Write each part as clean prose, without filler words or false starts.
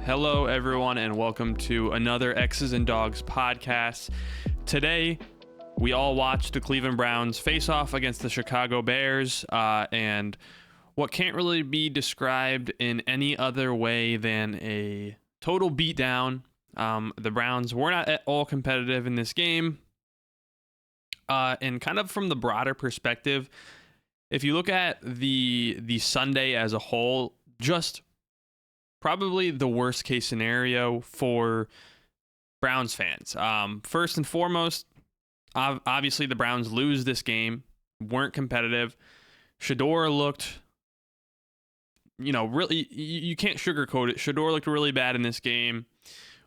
Hello, everyone, and welcome to another X's and Dogs podcast. Today, we all watched the Cleveland Browns face off against the Chicago Bears, and what can't really be described in any other way than a total beatdown. The Browns were not at all competitive in this game, and kind of from the broader perspective, if you look at the Sunday as a whole, just probably the worst case scenario for Browns fans. First and foremost, obviously the Browns lose this game, weren't competitive. Shedeur looked, really, you can't sugarcoat it. Shedeur looked really bad in this game.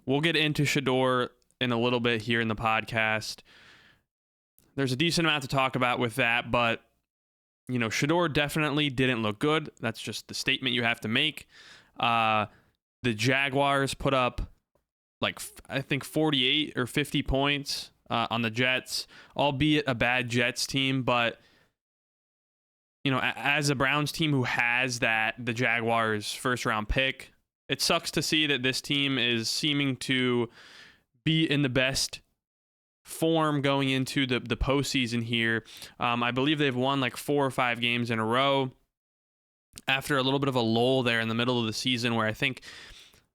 We'll get into Shedeur in a little bit here in the podcast. There's a decent amount to talk about with that, but, Shedeur definitely didn't look good. That's just the statement you have to make. The Jaguars put up I think 48 or 50 points on the Jets, albeit a bad Jets team. But, as a Browns team who has the Jaguars first round pick, it sucks to see that this team is seeming to be in the best form going into the postseason here. I believe they've won 4 or 5 games in a row after a little bit of a lull there in the middle of the season, where I think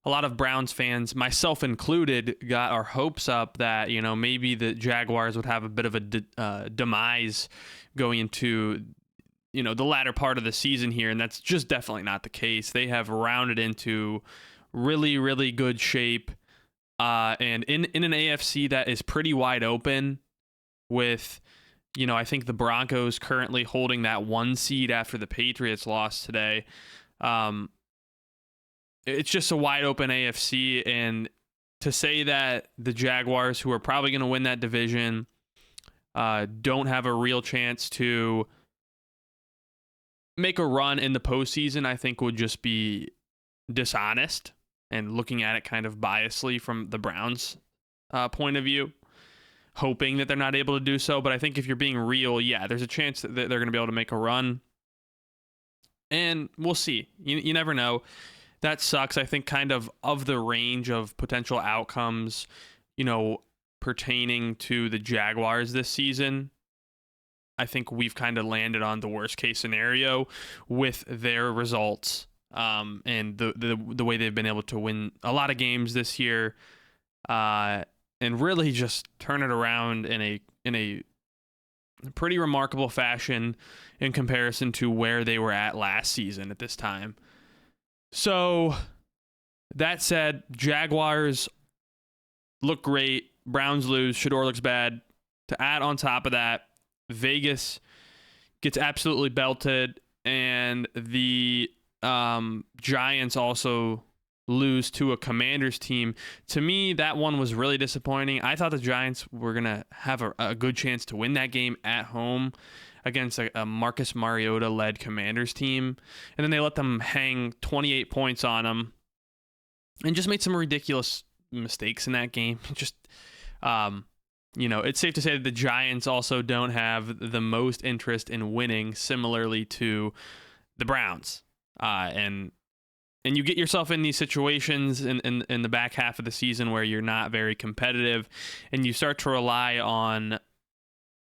a lot of Browns fans, myself included, got our hopes up that, maybe the Jaguars would have a bit of a demise going into, the latter part of the season here. And that's just definitely not the case. They have rounded into really, really good shape. And in an AFC that is pretty wide open with, I think the Broncos currently holding that 1 seed after the Patriots lost today. It's just a wide open AFC, and to say that the Jaguars, who are probably going to win that division, don't have a real chance to make a run in the postseason, I think would just be dishonest and looking at it kind of biasly from the Browns' point of view, hoping that they're not able to do so. But I think if you're being real, there's a chance that they're going to be able to make a run. And we'll see. You never know. That sucks. I think kind of the range of potential outcomes, pertaining to the Jaguars this season, I think we've kind of landed on the worst case scenario with their results, and the way they've been able to win a lot of games this year, and really just turn it around in a pretty remarkable fashion in comparison to where they were at last season at this time. So, that said, Jaguars look great. Browns lose. Shedeur looks bad. To add on top of that, Vegas gets absolutely belted, and the Giants also lose to a Commanders team. To me, that one was really disappointing. I thought the Giants were going to have a good chance to win that game at home against a Marcus Mariota-led Commanders team. And then they let them hang 28 points on them and just made some ridiculous mistakes in that game. Just, it's safe to say that the Giants also don't have the most interest in winning, similarly to the Browns. And you get yourself in these situations in the back half of the season where you're not very competitive, and you start to rely on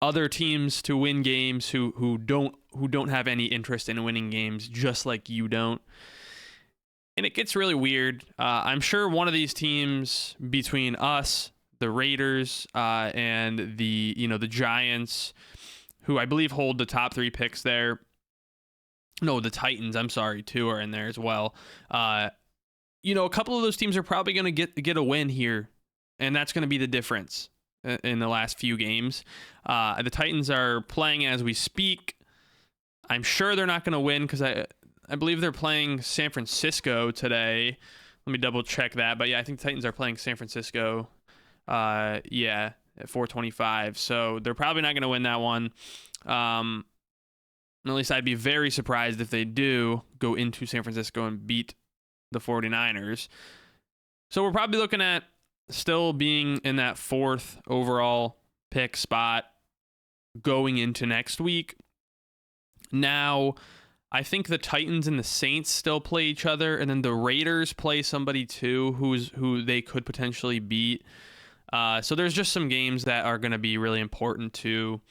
other teams to win games who don't have any interest in winning games, just like you don't. And it gets really weird. I'm sure one of these teams between us, the Raiders, and the Giants, who I believe hold the top 3 picks there. No, the Titans, I'm sorry, too, are in there as well. A couple of those teams are probably going to get a win here, and that's going to be the difference in the last few games. The Titans are playing as we speak. I'm sure they're not going to win because I believe they're playing San Francisco today. Let me double check that. But I think the Titans are playing San Francisco. At 4:25. So they're probably not going to win that one. At least I'd be very surprised if they do go into San Francisco and beat the 49ers. So we're probably looking at still being in that 4th overall pick spot going into next week. Now, I think the Titans and the Saints still play each other, and then the Raiders play somebody too who they could potentially beat. So there's just some games that are going to be really important to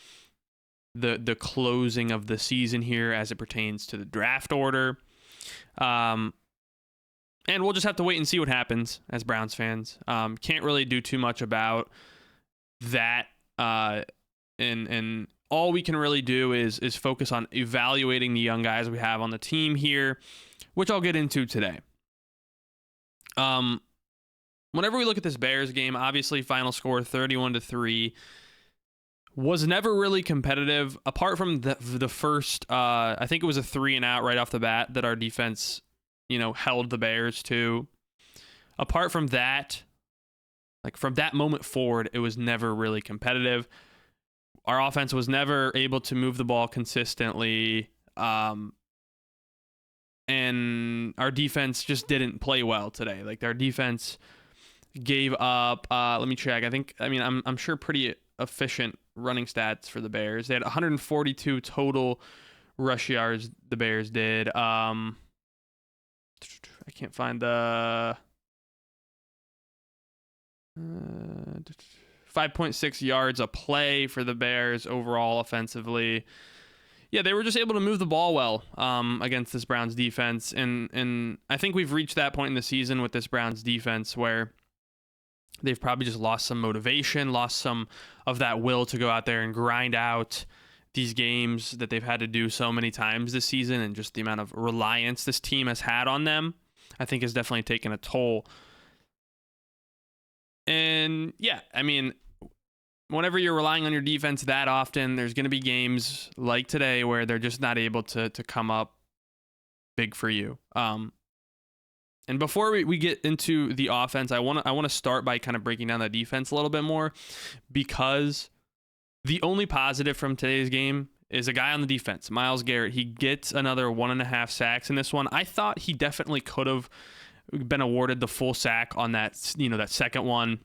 the closing of the season here as it pertains to the draft order. And we'll just have to wait and see what happens as Browns fans. Can't really do too much about that. And all we can really do is focus on evaluating the young guys we have on the team here, which I'll get into today. Whenever we look at this Bears game, obviously final score 31-3 was never really competitive, apart from the first, I think it was a 3-and-out right off the bat that our defense, held the Bears to. Apart from that, like from that moment forward, it was never really competitive. Our offense was never able to move the ball consistently, and our defense just didn't play well today. Like our defense gave up. Let me check. I'm sure pretty efficient running stats for the Bears. They had 142 total rush yards. The Bears did. I can't find the 5.6 yards a play for the Bears overall offensively. Yeah, they were just able to move the ball well against this Browns defense. And I think we've reached that point in the season with this Browns defense where they've probably just lost some motivation, lost some of that will to go out there and grind out these games that they've had to do so many times this season, and just the amount of reliance this team has had on them, I think has definitely taken a toll. And yeah, whenever you're relying on your defense that often, there's going to be games like today where they're just not able to come up big for you. And before we get into the offense, I want to start by kind of breaking down the defense a little bit more, because the only positive from today's game is a guy on the defense, Myles Garrett. He gets another 1.5 sacks in this one. I thought he definitely could have been awarded the full sack on that, that second one,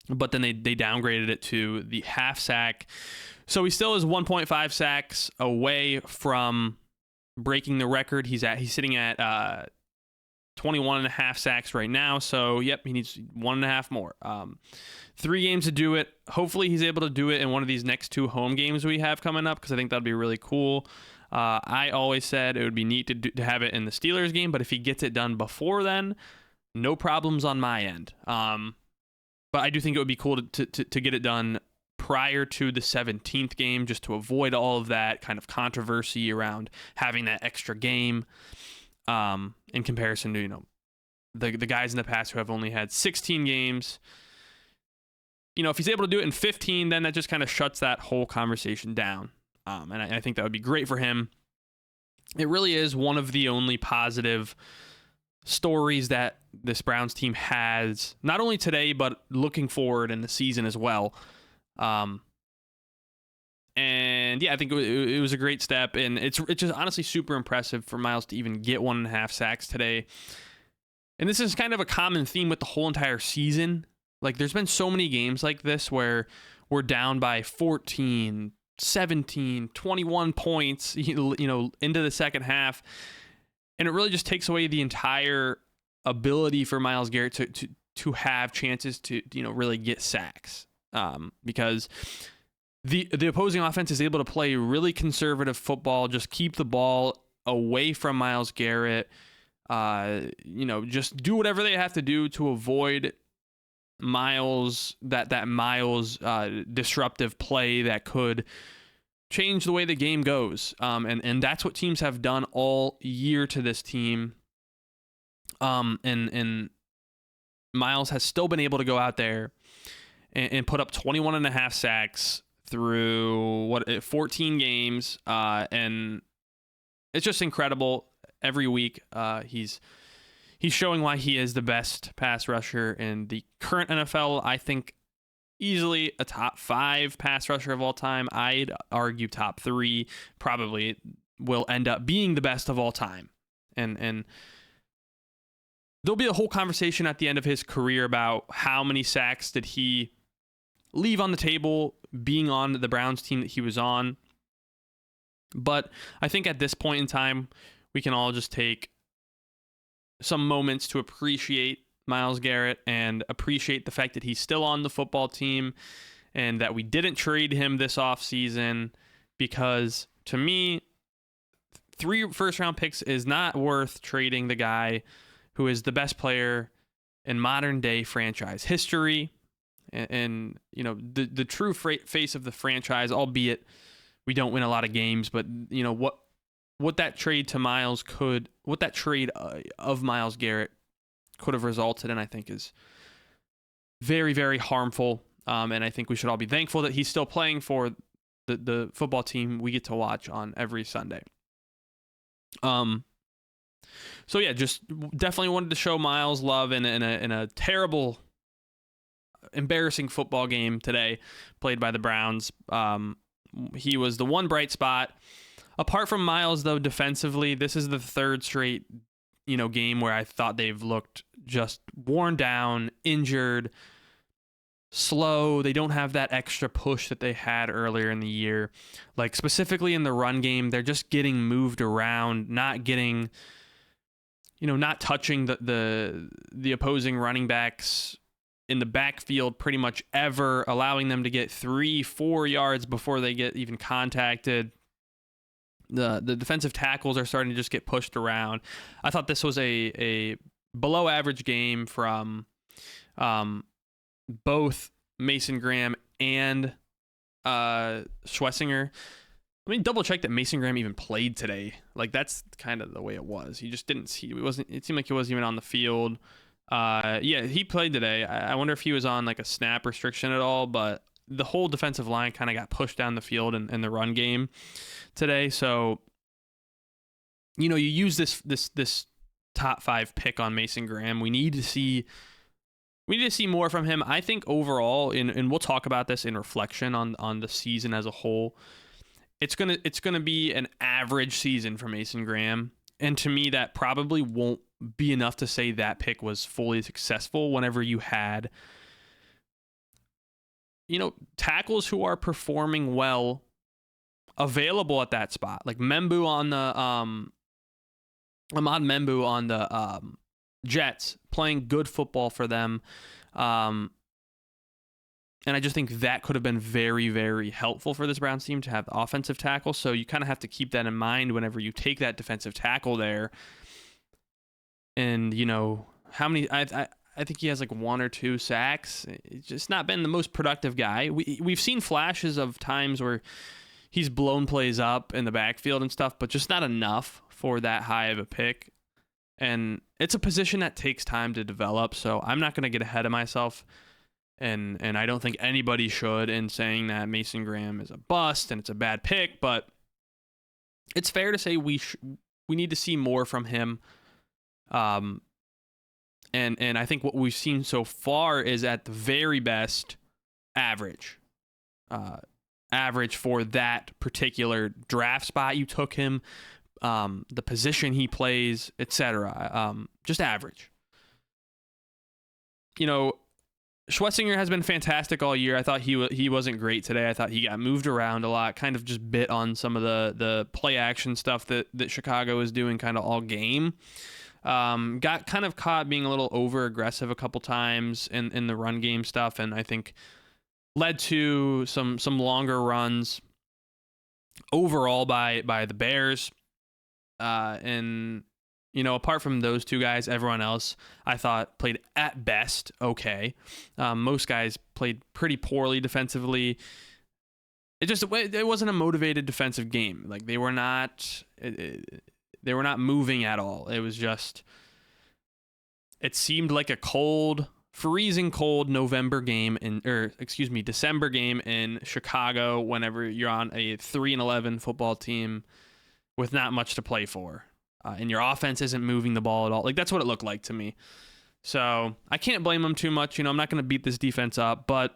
but then they downgraded it to the half sack. So he still is 1.5 sacks away from breaking the record. He's sitting at 21.5 sacks right now. So yep, he needs 1.5 more. 3 games to do it. Hopefully he's able to do it in one of these next 2 home games we have coming up, because I think that'd be really cool. I always said it would be neat to have it in the Steelers game, but if he gets it done before then, no problems on my end. But I do think it would be cool to get it done prior to the 17th game, just to avoid all of that kind of controversy around having that extra game, in comparison to, the guys in the past who have only had 16 games. If he's able to do it in 15, then that just kind of shuts that whole conversation down. And I think that would be great for him. It really is one of the only positive stories that this Browns team has, not only today, but looking forward in the season as well. And yeah, I think it was a great step, and it's just honestly super impressive for Myles to even get 1.5 sacks today. And this is kind of a common theme with the whole entire season. Like, there's been so many games like this where we're down by 14, 17, 21 points, into the second half. And it really just takes away the entire ability for Myles Garrett to have chances to, really get sacks. Because the opposing offense is able to play really conservative football, just keep the ball away from Myles Garrett, just do whatever they have to do to avoid Myles, that Myles disruptive play that could change the way the game goes. And that's what teams have done all year to this team. And Myles has still been able to go out there and put up 21.5 sacks through 14 games. And it's just incredible every week. He's showing why he is the best pass rusher in the current NFL. I think easily a top 5 pass rusher of all time. I'd argue top 3 probably will end up being the best of all time. And there'll be a whole conversation at the end of his career about how many sacks did he leave on the table being on the Browns team that he was on. But I think at this point in time, we can all just take some moments to appreciate Myles Garrett and appreciate the fact that he's still on the football team and that we didn't trade him this offseason, because to me, 3 first-round picks is not worth trading the guy who is the best player in modern-day franchise history and you know, the true face of the franchise, albeit we don't win a lot of games, but you know what that trade to Myles what that trade of Myles Garrett could have resulted in, I think is very, very harmful. And I think we should all be thankful that he's still playing for the football team we get to watch on every Sunday. So yeah, just definitely wanted to show Myles love in a terrible, embarrassing football game today played by the Browns. He was the one bright spot. Apart from Myles, though, defensively, this is the 3rd straight, game where I thought they've looked just worn down, injured, slow. They don't have that extra push that they had earlier in the year. Like specifically in the run game, they're just getting moved around, not getting, not touching the opposing running backs in the backfield pretty much ever, allowing them to get 3-4 yards before they get even contacted. The defensive tackles are starting to just get pushed around. I thought this was a below average game from both Mason Graham and Schlesinger. Let me double check that Mason Graham even played today. Like that's kind of the way it was. He just didn't see. It seemed like he wasn't even on the field. Yeah, he played today. I wonder if he was on like a snap restriction at all, but the whole defensive line kind of got pushed down the field in the run game today. So, you use this top 5 pick on Mason Graham. We need to see more from him. I think overall, and we'll talk about this in reflection on the season as a whole, it's gonna be an average season for Mason Graham. And to me, that probably won't be enough to say that pick was fully successful whenever you had tackles who are performing well available at that spot, like Membu on the Ahmad Membu on the Jets, playing good football for them, and I just think that could have been very, very helpful for this Browns team to have the offensive tackle. So you kind of have to keep that in mind whenever you take that defensive tackle there. And how many? I think he has like 1 or 2 sacks. It's just not been the most productive guy. We've seen flashes of times where he's blown plays up in the backfield and stuff, but just not enough for that high of a pick. And it's a position that takes time to develop, so I'm not going to get ahead of myself. And I don't think anybody should in saying that Mason Graham is a bust and it's a bad pick, but it's fair to say we need to see more from him. And I think what we've seen so far is at the very best average for that particular draft spot you took him, the position he plays, etc. Just average. Schlesinger has been fantastic all year. I thought he wasn't great today. I thought he got moved around a lot, kind of just bit on some of the play action stuff that Chicago was doing kind of all game. Got kind of caught being a little over aggressive a couple times in the run game stuff, and I think led to some longer runs overall by the Bears. And apart from those 2 guys, everyone else I thought played at best okay. Most guys played pretty poorly defensively. It wasn't a motivated defensive game. Like they were not moving at all. It was just, it seemed like a freezing cold December game in Chicago whenever you're on a 3-11 football team with not much to play for. And your offense isn't moving the ball at all. Like that's what it looked like to me. So I can't blame them too much. I'm not going to beat this defense up, but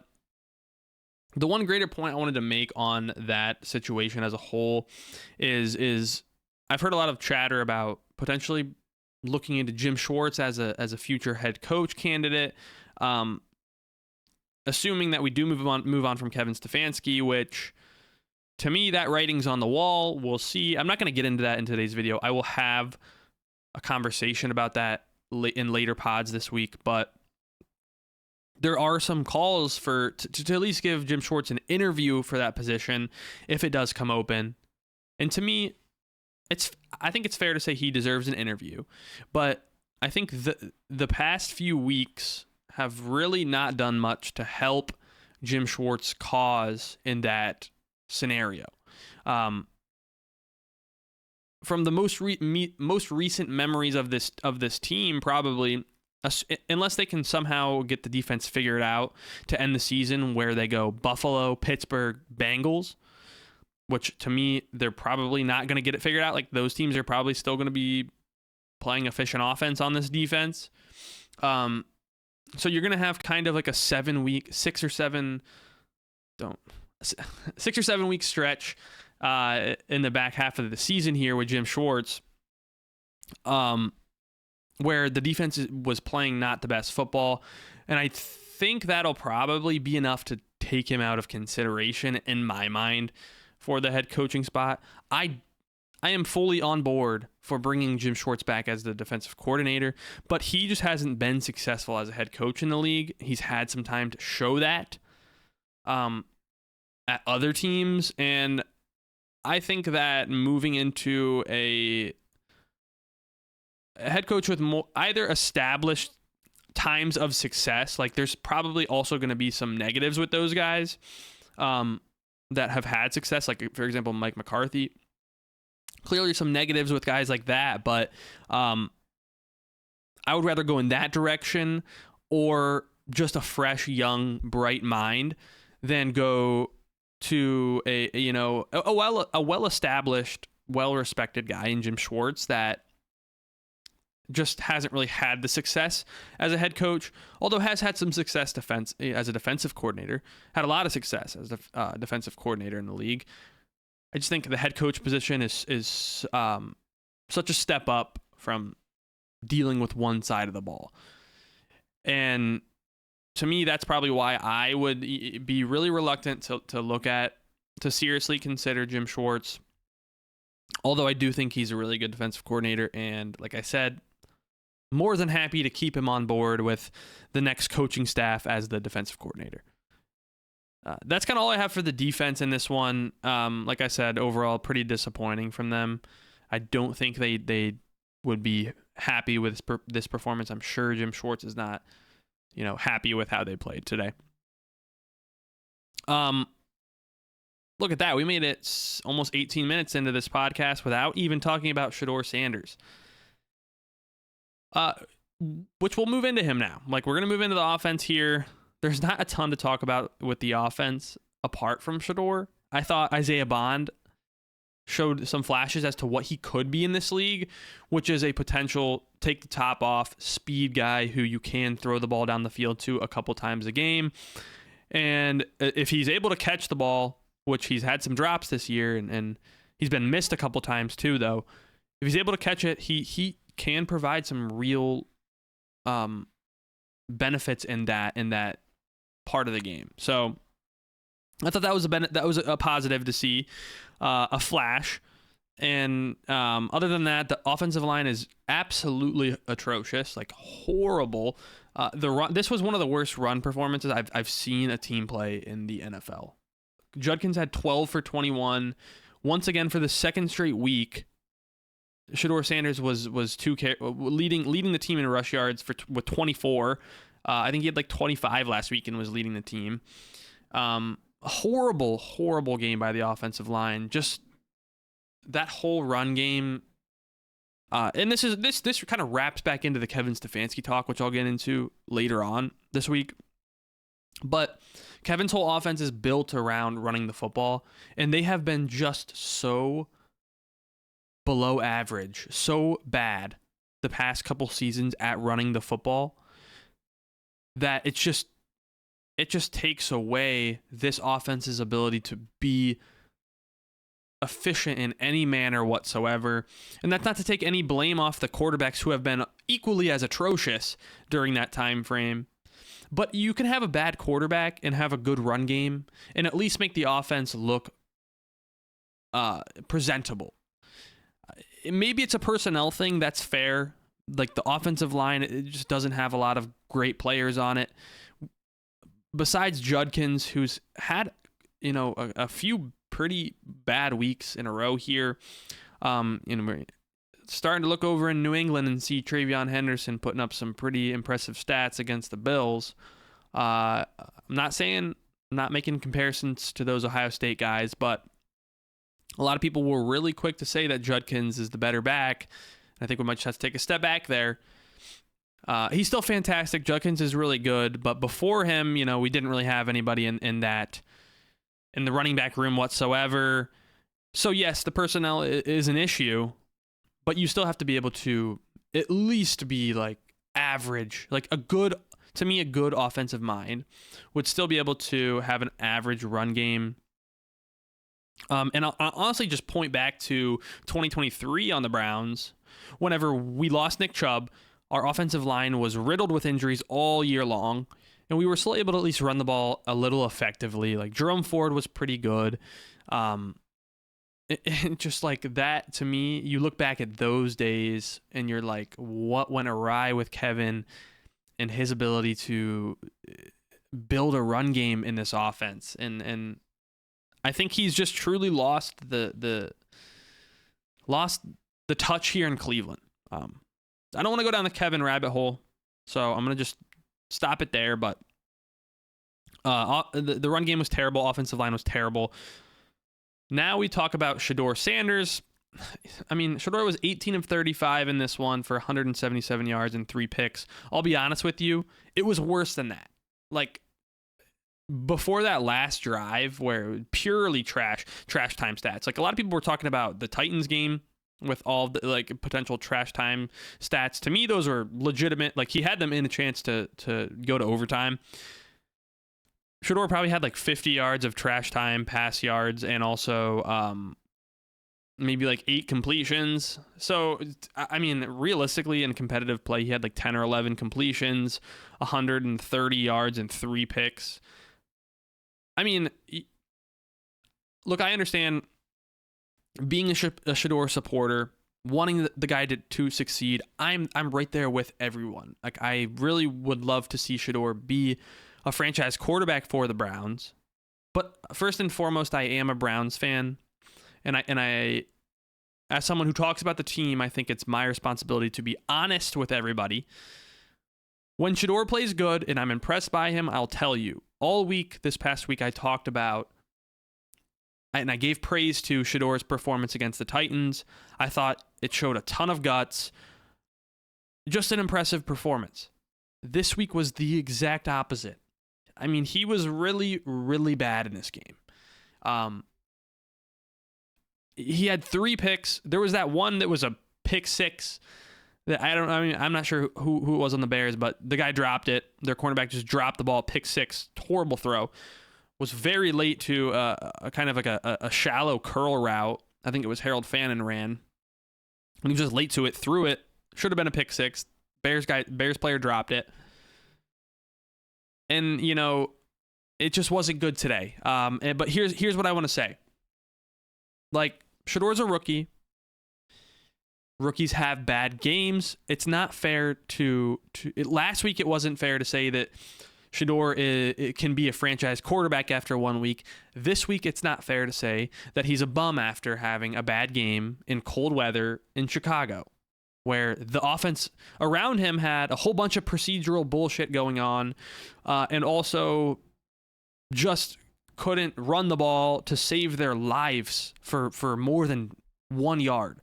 the one greater point I wanted to make on that situation as a whole is I've heard a lot of chatter about potentially looking into Jim Schwartz as a future head coach candidate. Assuming that we do move on from Kevin Stefanski, which to me, that writing's on the wall. We'll see. I'm not going to get into that in today's video. I will have a conversation about that in later pods this week, but there are some calls to at least give Jim Schwartz an interview for that position if it does come open. And to me, I think it's fair to say he deserves an interview, but I think the past few weeks have really not done much to help Jim Schwartz's cause in that scenario. From the most recent memories of this team, probably, unless they can somehow get the defense figured out to end the season where they go Buffalo, Pittsburgh, Bengals, which to me, they're probably not going to get it figured out. Like, those teams are probably still going to be playing efficient offense on this defense. So you're going to have kind of like a 6 or 7 week stretch in the back half of the season here with Jim Schwartz, where the defense was playing not the best football. And I think that'll probably be enough to take him out of consideration in my mind for the head coaching spot. I am fully on board for bringing Jim Schwartz back as the defensive coordinator, but he just hasn't been successful as a head coach in the league. He's had some time to show that at other teams, and I think that moving into a head coach with either established times of success, like there's probably also going to be some negatives with those guys that have had success, like for example Mike McCarthy. Clearly some negatives with guys like that, but I would rather go in that direction or just a fresh, young, bright mind than go to a well-established, well-respected guy in Jim Schwartz that just hasn't really had the success as a head coach, although has had some success as a defensive coordinator, had a lot of success as a defensive coordinator in the league. I just think the head coach position is such a step up from dealing with one side of the ball. And to me, that's probably why I would be really reluctant to seriously consider Jim Schwartz. Although I do think he's a really good defensive coordinator. And like I said, more than happy to keep him on board with the next coaching staff as the defensive coordinator. That's kind of all I have for the defense in this one. Like I said, overall, pretty disappointing from them. I don't think they would be happy with this performance. I'm sure Jim Schwartz is not, happy with how they played today. Look at that. We made it almost 18 minutes into this podcast without even talking about Shedeur Sanders. Which we'll move into him now. Like, we're going to move into the offense here. There's not a ton to talk about with the offense apart from Shedeur. I thought Isaiah Bond showed some flashes as to what he could be in this league, which is a potential take the top off speed guy who you can throw the ball down the field to a couple times a game. And if he's able to catch the ball, which he's had some drops this year and he's been missed a couple times too, though, if he's able to catch it, he can provide some real benefits in that part of the game. So I thought that was a positive to see, a flash. And other than that, the offensive line is absolutely atrocious, like horrible. This was one of the worst run performances I've seen a team play in the NFL. Judkins had 12 for 21. Once again, for the second straight week, Shedeur Sanders was leading the team in rush yards with 24. I think he had like 25 last week and was leading the team. Horrible game by the offensive line. Just that whole run game. And this kind of wraps back into the Kevin Stefanski talk, which I'll get into later on this week. But Kevin's whole offense is built around running the football, and they have been just so below average, so bad the past couple seasons at running the football that it just takes away this offense's ability to be efficient in any manner whatsoever. And that's not to take any blame off the quarterbacks who have been equally as atrocious during that time frame. But you can have a bad quarterback and have a good run game and at least make the offense look presentable. Maybe it's a personnel thing. That's fair. Like the offensive line, it just doesn't have a lot of great players on it. Besides Judkins, who's had, a few pretty bad weeks in a row here. We're starting to look over in New England and see Travion Henderson putting up some pretty impressive stats against the Bills. I'm not making comparisons to those Ohio State guys, but a lot of people were really quick to say that Judkins is the better back. I think we might just have to take a step back there. He's still fantastic. Judkins is really good, but before him, we didn't really have anybody in the running back room whatsoever. So yes, the personnel is an issue, but you still have to be able to at least be like average, like a good offensive mind would still be able to have an average run game. And I'll honestly just point back to 2023 on the Browns. Whenever we lost Nick Chubb, our offensive line was riddled with injuries all year long, and we were still able to at least run the ball a little effectively. Like Jerome Ford was pretty good. Just like that, to me, you look back at those days and you're like, what went awry with Kevin and his ability to build a run game in this offense? And I think he's just truly lost the touch here in Cleveland. I don't want to go down the Kevin rabbit hole, so I'm going to just stop it there. But the run game was terrible. Offensive line was terrible. Now we talk about Shedeur Sanders. I mean, Shedeur was 18 of 35 in this one for 177 yards and 3 picks. I'll be honest with you, it was worse than that. Like, before that last drive where it was purely trash time stats. Like, a lot of people were talking about the Titans game with all the like potential trash time stats. To me, those are legitimate. Like, he had them in a chance to go to overtime. Shedeur probably had like 50 yards of trash time pass yards and also maybe like 8 completions. So, I mean, realistically in competitive play, he had like 10 or 11 completions, 130 yards and 3 picks. I mean, look, I understand being a Shedeur supporter, wanting the guy to succeed. I'm right there with everyone. Like, I really would love to see Shedeur be a franchise quarterback for the Browns. But first and foremost, I am a Browns fan. And I as someone who talks about the team, I think it's my responsibility to be honest with everybody. When Shedeur plays good and I'm impressed by him, I'll tell you. All week, this past week, I talked about, and I gave praise to Shedeur's performance against the Titans. I thought it showed a ton of guts. Just an impressive performance. This week was the exact opposite. I mean, he was really, really bad in this game. He had 3 picks. There was that one that was a pick 6 that I'm not sure who it was on the Bears, but the guy dropped it. Their cornerback just dropped the ball, pick 6, horrible throw. Was very late to a kind of like a shallow curl route. I think it was Harold Fannin ran. And he was just late to it, threw it. Should have been a pick 6. Bears player dropped it. And, it just wasn't good today. But here's what I want to say. Like, Shedeur's a rookie. Rookies have bad games. It's not fair last week it wasn't fair to say that Shedeur it can be a franchise quarterback after 1 week. This week it's not fair to say that he's a bum after having a bad game in cold weather in Chicago, where the offense around him had a whole bunch of procedural bullshit going on, and also just couldn't run the ball to save their lives for more than 1 yard.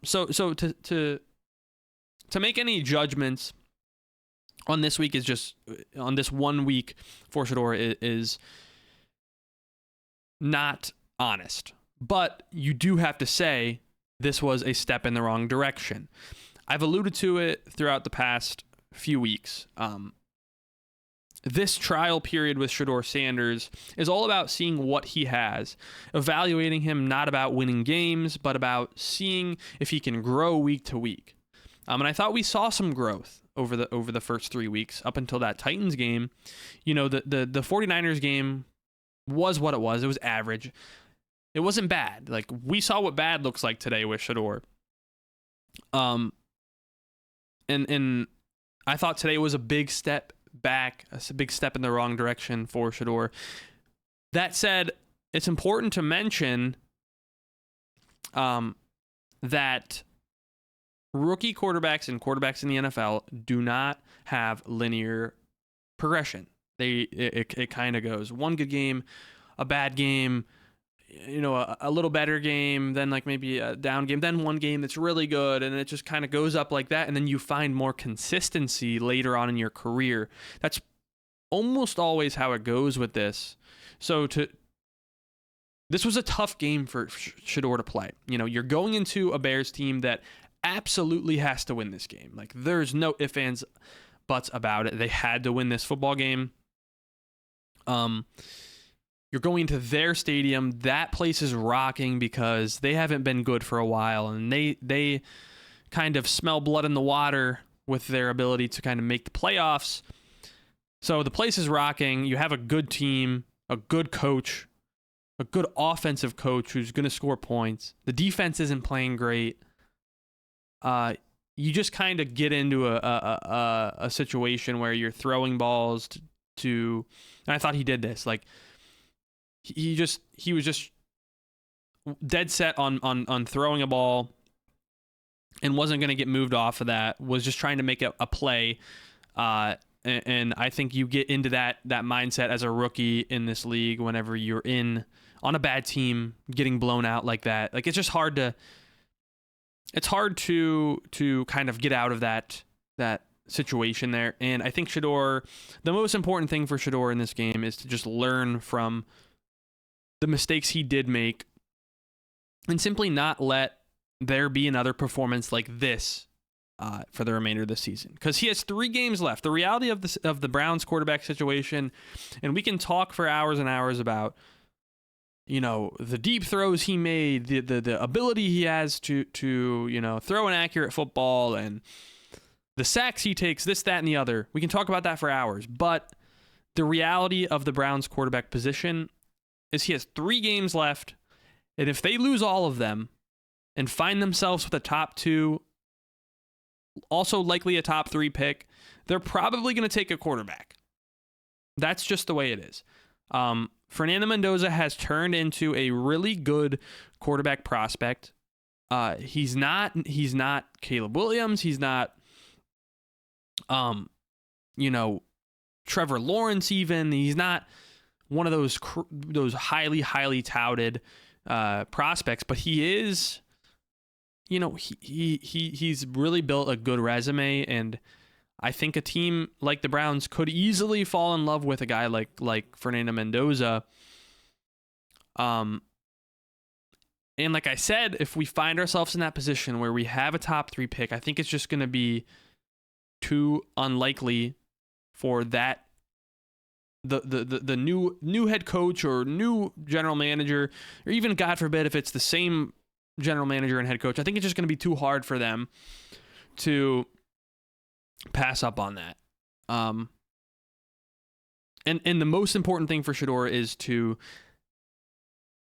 So to make any judgments on this week is just on this 1 week for Shedeur is not honest. But you do have to say this was a step in the wrong direction. I've alluded to it throughout the past few weeks. This trial period with Shedeur Sanders is all about seeing what he has, evaluating him not about winning games, but about seeing if he can grow week to week. And I thought we saw some growth over the first 3 weeks up until that Titans game. The 49ers game was what it was. It was average. it wasn't bad. Like, we saw what bad looks like today with Shedeur. And I thought today was a big step back, a big step in the wrong direction for Shedeur. That said, it's important to mention that rookie quarterbacks and quarterbacks in the NFL do not have linear progression. It kind of goes one good game, a bad game, a little better game, then like maybe a down game, then one game that's really good, and it just kind of goes up like that, and then you find more consistency later on in your career. That's almost always how it goes with this. So this was a tough game for Shedeur to play. You're going into a Bears team that absolutely has to win this game. Like, there's no ifs, ands, buts about it. They had to win this football game. You're going to their stadium. That place is rocking because they haven't been good for a while, and they kind of smell blood in the water with their ability to kind of make the playoffs. So the place is rocking. You have a good team, a good coach, a good offensive coach who's going to score points. The defense isn't playing great. You just kind of get into a situation where you're throwing balls to and I thought he did this. Like, he was just dead set on throwing a ball and wasn't going to get moved off of that, was just trying to make a play. And I think you get into that mindset as a rookie in this league whenever you're on a bad team getting blown out like that. Like, it's just hard to kind of get out of that situation there. And I think the most important thing for Shedeur in this game is to just learn from the mistakes he did make and simply not let there be another performance like this for the remainder of the season, because he has 3 games left. The reality of the Browns quarterback situation, and we can talk for hours and hours about the deep throws he made, the ability he has to throw an accurate football, and the sacks he takes, this, that, and the other. We can talk about that for hours, but the reality of the Browns quarterback position is he has 3 games left, and if they lose all of them and find themselves with a top 2, also likely a top 3 pick, they're probably going to take a quarterback. That's just the way it is. Fernando Mendoza has turned into a really good quarterback prospect. He's not Caleb Williams. He's not, Trevor Lawrence even. He's not one of those highly, highly touted prospects, but he is, he's really built a good resume, and I think a team like the Browns could easily fall in love with a guy like Fernando Mendoza. And like I said, if we find ourselves in that position where we have a top 3 pick, I think it's just going to be too unlikely for that the new head coach or new general manager, or even, God forbid, if it's the same general manager and head coach, I think it's just going to be too hard for them to pass up on that. And the most important thing for Shedeur is to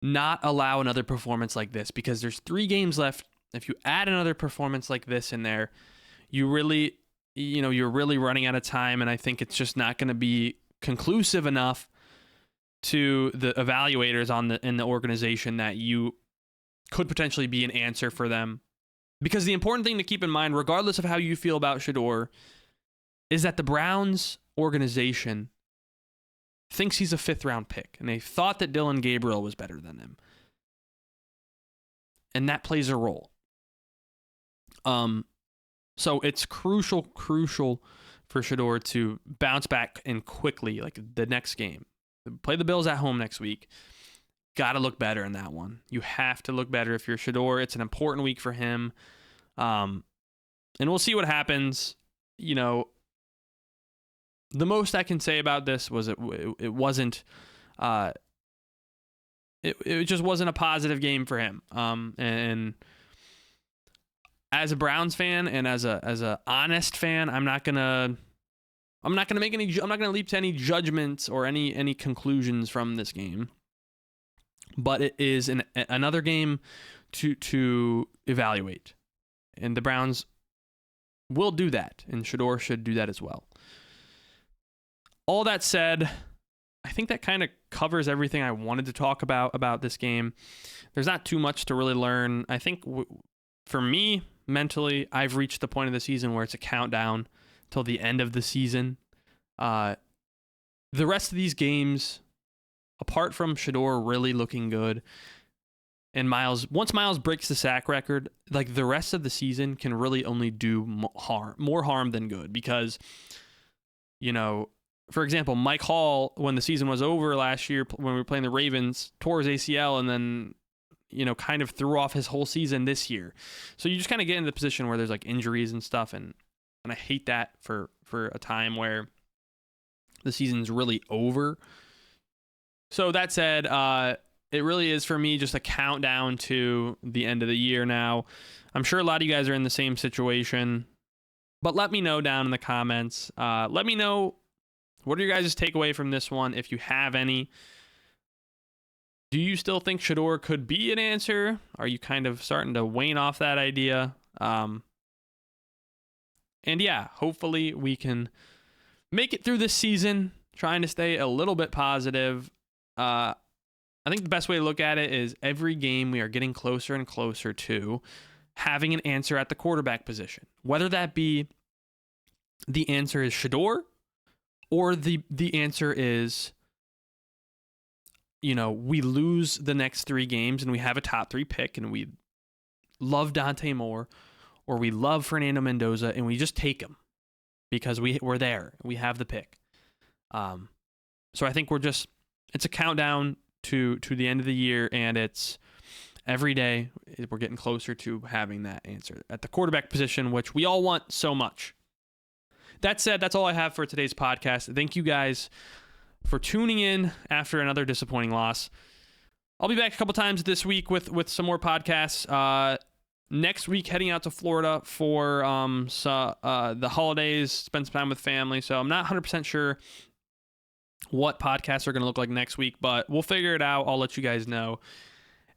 not allow another performance like this, because there's 3 games left. If you add another performance like this in there, you're really running out of time, and I think it's just not going to be conclusive enough to the evaluators in the organization that you could potentially be an answer for them. Because the important thing to keep in mind, regardless of how you feel about Shedeur, is that the Browns organization thinks he's a 5th-round pick, and they thought that Dylan Gabriel was better than him. And that plays a role. So it's crucial for Shedeur to bounce back and quickly, like the next game. Play the Bills at home next week. Got to look better in that one. You have to look better if you're Shedeur. It's an important week for him. And we'll see what happens. The most I can say about this was it wasn't it just wasn't a positive game for him. And as a Browns fan and as a honest fan, I'm not gonna leap to any judgments or any conclusions from this game. but it is another game to evaluate. And the Browns will do that, and Shedeur should do that as well. All that said, I think that kind of covers everything I wanted to talk about this game. There's not too much to really learn. I think for me, mentally, I've reached the point of the season where it's a countdown till the end of the season. The rest of these games, apart from Shedeur really looking good, and once Myles breaks the sack record, like the rest of the season can really only do more harm than good, because, for example, Mike Hall, when the season was over last year, when we were playing the Ravens, tore his ACL and then, kind of threw off his whole season this year. So you just kind of get into the position where there's like injuries and stuff, and I hate that for a time where the season's really over. So that said, it really is for me just a countdown to the end of the year now. I'm sure a lot of you guys are in the same situation, but let me know down in the comments. Let me know, what are your guys' takeaway from this one, if you have any? Do you still think Shedeur could be an answer? Are you kind of starting to wane off that idea? And yeah, hopefully we can make it through this season, trying to stay a little bit positive. I think the best way to look at it is every game we are getting closer and closer to having an answer at the quarterback position. Whether that be the answer is Shedeur, or the answer is, we lose the next 3 games and we have a top 3 pick and we love Dante Moore, or we love Fernando Mendoza and we just take him because we're there. We have the pick. So I think it's a countdown to the end of the year, and it's every day we're getting closer to having that answer at the quarterback position, which we all want so much. That said, that's all I have for today's podcast. Thank you guys for tuning in after another disappointing loss. I'll be back a couple times this week with some more podcasts. Next week, heading out to Florida for the holidays, spend some time with family. So I'm not 100% sure what podcasts are going to look like next week, but we'll figure it out. I'll let you guys know.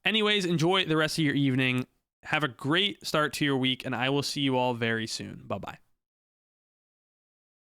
Anyways, enjoy the rest of your evening. Have a great start to your week, and I will see you all very soon. Bye-bye.